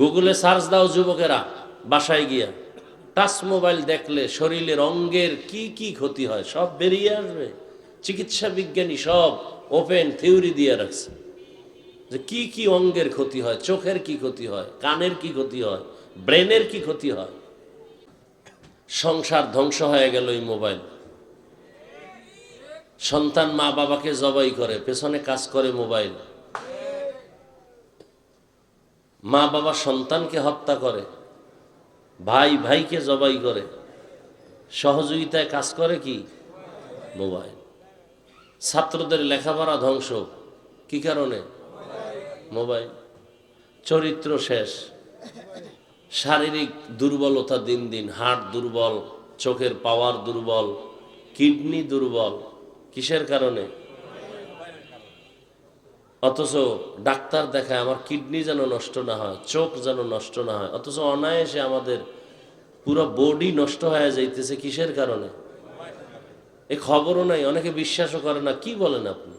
গুগলে সার্চ দাও যুবকেরা, বাসায় গিয়া টাচ মোবাইল দেখলে শরীরের অঙ্গের কি কি ক্ষতি হয় সব বেরিয়ে আসবে। চিকিৎসা বিজ্ঞানী সব ওপেন থিওরি দিয়ে রাখছে যে কি কি অঙ্গের ক্ষতি হয়, চোখের কি ক্ষতি হয়, কানের কি ক্ষতি হয়, ব্রেনের কি ক্ষতি হয়। সংসার ধ্বংস হয়ে গেল এই মোবাইল। সন্তান মা বাবাকে জবাই করে, পেছনে কাজ করে মোবাইল। মা বাবা সন্তানকে হত্যা করে, ভাই ভাইকে জবাই করে, সহযোগিতায় কাজ করে কি মোবাইল। ছাত্রদের লেখাপড়া ধ্বংস কি কারণে? মোবাইল। চরিত্র শেষ, শারীরিক দুর্বলতা দিন দিন, হার্ট দুর্বল, চোখের পাওয়ার দুর্বল, কিডনি দুর্বল। কিসের কারণে? অথচ ডাক্তার দেখায় আমার কিডনি যেন নষ্ট না হয়, চোখ যেন নষ্ট না হয়, অথচ অনায়াসে আমাদের পুরো বডি নষ্ট হয়ে যাইতেছে। কিসের কারণে? এ খবরও নাই, অনেকে বিশ্বাসও করে না। কি বলেন আপনি?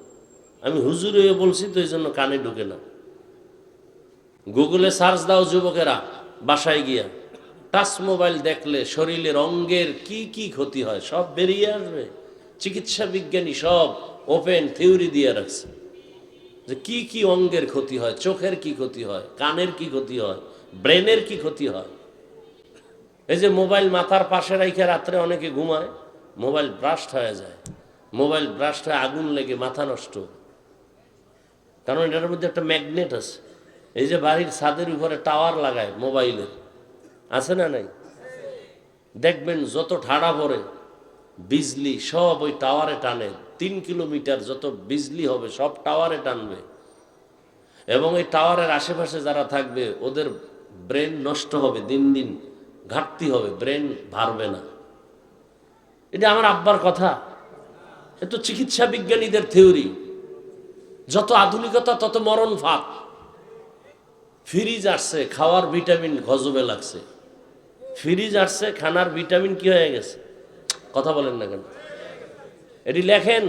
আমি হুজুর হয়ে বলছি তো, এই জন্য কানে ঢুকে না। গুগলে সার্চ দাও যুবকেরা, বাসায় গিয়া টাচ মোবাইল দেখলে শরীরের অঙ্গের কি কি ক্ষতি হয় সব বেরিয়ে আসবে। চিকিৎসা বিজ্ঞানী সব ওপেন থিওরি দিয়ে রাখছে যে কি কি অঙ্গের ক্ষতি হয়, চোখের কি ক্ষতি হয়, কানের কি ক্ষতি হয়, ব্রেনের কি ক্ষতি হয়। এই যে মোবাইল মাথার পাশে রাইখে রাত্রে অনেকে ঘুমায়, মোবাইল ব্রাস্ট হয়ে যায়, মোবাইল ব্রাস্ট হয়ে আগুন লেগে মাথা নষ্ট। কারণ এটার মধ্যে একটা ম্যাগনেট আছে। এই যে বাড়ির ছাদের উপরে টাওয়ার লাগায় মোবাইলের, আছে না নাই? দেখবেন যত ঠাড়া পড়ে বিজলি সব ওই টাওয়ারে টানে। 3 কিলোমিটার যত বিজলি হবে সব টাওয়ারে টানবে। এবং এই টাওয়ারের আশেপাশে যারা থাকবে ওদের ব্রেন নষ্ট হবে, দিন দিন ঘাটতি হবে, ব্রেন ভারবে না। এটা আমার আব্বার কথা, এ তো চিকিৎসা বিজ্ঞানীদের থিওরি। যত আধুনিকতা তত মরণ ফাঁদ। ফ্রিজ আসছে, খাওয়ার ভিটামিন গজবে লাগছে। ফ্রিজ আসছে, খানার ভিটামিন কি হয়ে গেছে? কথা বলেন না কেন? এটি লেখেন।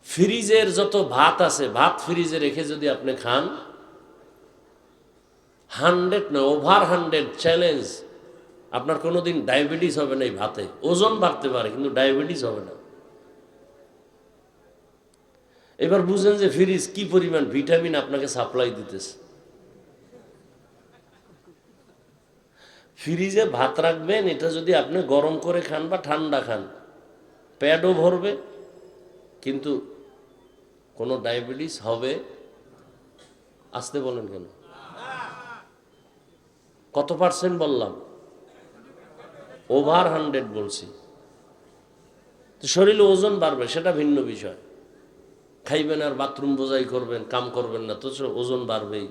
ফ্রিজের যত ভাত আছে, ভাত ফ্রিজে রেখে যদি আপনি খান, 100 না ওভার 100 চ্যালেঞ্জ, আপনার কোনোদিন ডায়াবেটিস হবে না। এই ভাতে ওজন বাড়তে পারে কিন্তু ডায়াবেটিস হবে না। এবার বুঝেন যে ফ্রিজ কি পরিমাণ ভিটামিন আপনাকে সাপ্লাই দিতেছে। ফ্রিজে ভাত রাখবেন, এটা যদি আপনি গরম করে খান বা ঠান্ডা খান, পেটও ভরবে কিন্তু কোনো ডায়াবেটিস হবে? আসতে বলেন কেন? কত পার্সেন্ট বললাম? ওভার 100 বলছি। তো শরীরে ওজন বাড়বে সেটা ভিন্ন বিষয়। খাইবেন আর বাথরুম বোঝাই করবেন, কাম করবেন না, তো ওজন বাড়বেই।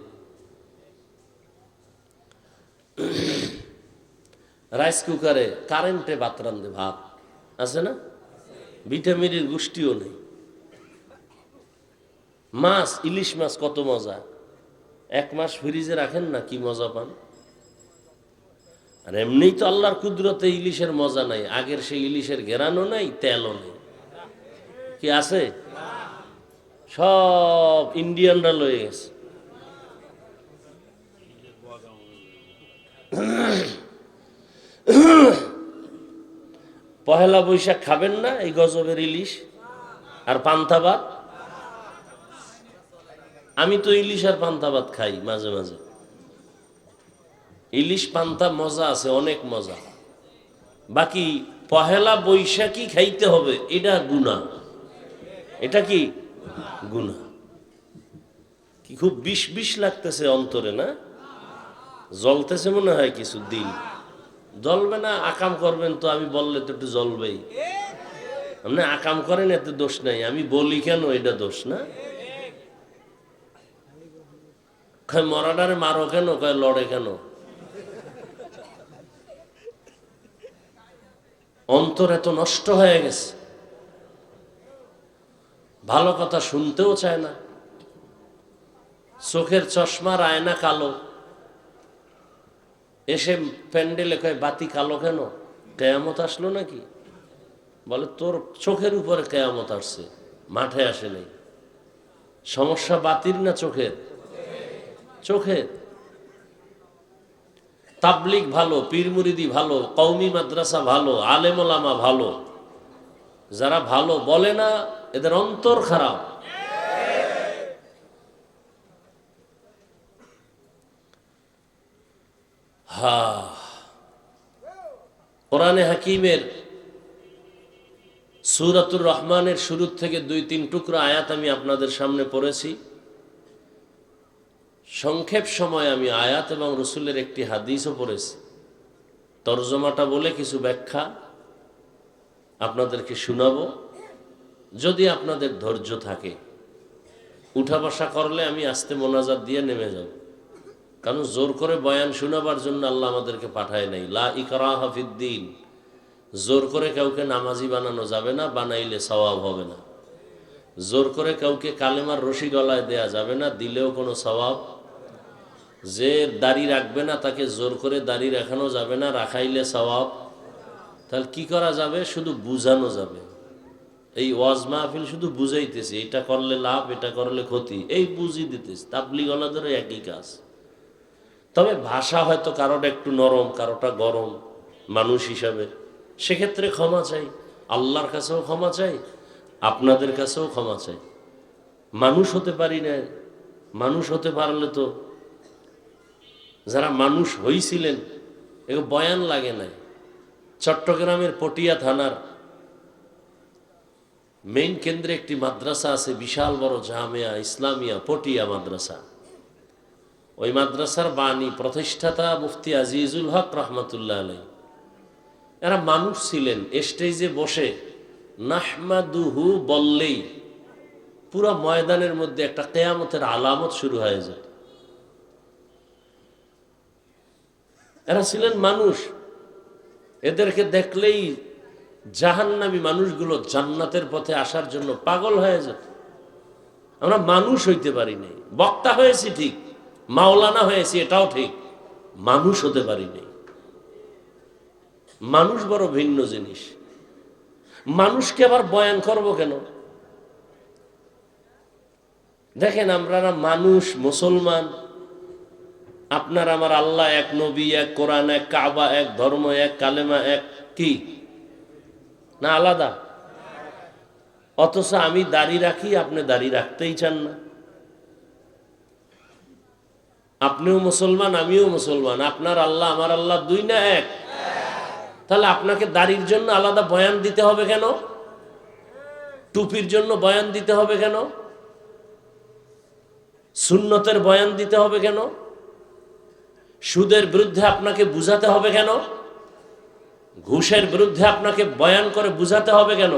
রাইস কুকারে কারেন্টে ভাত রান্ধে, ভাত আছে না? ভিটামিনের গোষ্ঠীও নেই। মাছ, ইলিশ মাছ কত মজা, 1 মাস ফ্রিজে রাখেন না, কি মজা পান। আর এমনি তো আল্লাহর কুদরতে ইলিশের মজা নাই, আগের সেই ইলিশের ঘেরানো নাই, তেলও নেই। কি আছে? সব ইন্ডিয়ানরা লয়ে গেছে। পহেলা বৈশাখ খাবেন না এই গজবের ইলিশ আর পান্তা ভাত? আমি তো ইলিশ আর পান্তা ভাত খাই মাঝে মাঝে। ইলিশ পান্তা মজা আছে, অনেক মজা। বাকি পহেলা বৈশাখী খাইতে হবে, এটা গুনাহ। এটা কি গুনাহ? কি খুব বিষ বিষ লাগতেছে অন্তরে না? জ্বলতেছে মনে হয় কিছু। দিল জ্বলবে না? আকাম করবেন তো, আমি বললে তো একটু জ্বলবেই। আপনি আকাম করেন, এতে দোষ নাই, আমি বলি কেন এটা দোষ না? কয় মরাডারে মারো কেন, কয় লড়ে কেন। অন্তর এত নষ্ট হয়ে গেছে, ভালো কথা শুনতেও চায় না। চোখের চশমার আয়না কালো, এসে প্যান্ডেলে কয় বাতি কালো কেন, কেয়ামত আসলো নাকি? বলে তোর চোখের উপরে কেয়ামত আসছে, মাঠে আসে নাই। সমস্যা বাতির না চোখের? চোখের। তাবলিগ ভালো, পীর মুরিদি ভালো, কওমি মাদ্রাসা ভালো, আলেম ওলামা ভালো, যারা ভালো বলে না এদের অন্তর খারাপ। কোরআনে হাকিমের সূরাতুর রহমানের শুরু থেকে 2-3 টুকরা আয়াত আমি আপনাদের সামনে পড়েছি। সংক্ষেপ সময় আমি আয়াত এবং রসুলের একটি হাদিসও পড়েছি। তরজমাটা বলে কিছু ব্যাখ্যা আপনাদেরকে শোনাবো, যদি আপনাদের ধৈর্য থাকে। উঠা বসা করলে আমি আস্তে মোনাজাত দিয়ে নেমে যাব, কারণ জোর করে বয়ান শোনাবার জন্য আল্লাহ আমাদেরকে পাঠায় নাই। লা ইকরাহা ফিদ্দিন, জোর করে কাউকে নামাজি বানানো যাবে না, বানাইলে সওয়াব হবে না। জোর করে কাউকে কালেমার রশি গলায় দেয়া যাবে না, দিলেও কোনো সওয়াব। যে দাড়ি রাখবে না তাকে জোর করে দাড়ি রাখানো যাবে না, রাখাইলে সওয়াব। তাহলে কি করা যাবে? শুধু বুঝানো যাবে। এই ওয়াজ মাহফিল শুধু বুঝাইতেছি, এটা করলে লাভ, এটা করলে ক্ষতি, এই বুঝিয়ে দিতেছি। তাবলিগওয়ালাদেরও একই কাজ। তবে ভাষা হয়তো কারোটা একটু নরম, কারোটা গরম মানুষ হিসাবে, সেক্ষেত্রে ক্ষমা চাই। আল্লাহর কাছেও ক্ষমা চাই, আপনাদের কাছেও ক্ষমা চাই। মানুষ হতে পারি না। মানুষ হতে পারলে তো যারা মানুষ হইছিলেন এগুলো বয়ান লাগে নাই। চট্টগ্রামের পটিয়া থানার মেইন কেন্দ্রে একটি মাদ্রাসা আছে, বিশাল বড় জামিয়া ইসলামিয়া পটিয়া মাদ্রাসা। ওই মাদ্রাসার বাণী প্রতিষ্ঠাতা মুফতি আজিজুল হক রহমতুল্লাহ আলাই, এরা মানুষ ছিলেন। স্টেজে বসে নাহমাদুহু বললেই পুরো ময়দানের মধ্যে একটা কিয়ামতের আলামত শুরু হয়ে যায়। এরা ছিলেন মানুষ। এদেরকে দেখলেই জাহান্নামী মানুষগুলো জান্নাতের পথে আসার জন্য পাগল হয়ে যেত। আমরা মানুষ হইতে পারি নাই। বক্তা হয়েছি ঠিক, মাওলানা হয়েছি এটাও ঠিক, মানুষ হতে পারি নাই। মানুষ বড় ভিন্ন জিনিস। মানুষকে আবার বয়ান করব কেন? দেখেন, আমরা মানুষ, মুসলমান, আপনার আমার আল্লাহ এক, নবী এক, কোরআন এক, কাবা এক, ধর্ম এক, কালেমা এক, কি না আলাদা? অথচ আমি দাড়ি রাখি, আপনি দাড়ি রাখতেই চান না। আপনিও মুসলমান, আমিও মুসলমান, আপনার আল্লাহ আমার আল্লাহ দুই না এক? তাহলে আপনাকে দাড়ির জন্য আলাদা বয়ান দিতে হবে কেন? টুপির জন্য বয়ান দিতে হবে কেন? সুন্নতের বয়ান দিতে হবে কেন? সুদের বিরুদ্ধে আপনাকে বুঝাতে হবে কেন? ঘুষের বিরুদ্ধে আপনাকে বয়ান করে বুঝাতে হবে কেন?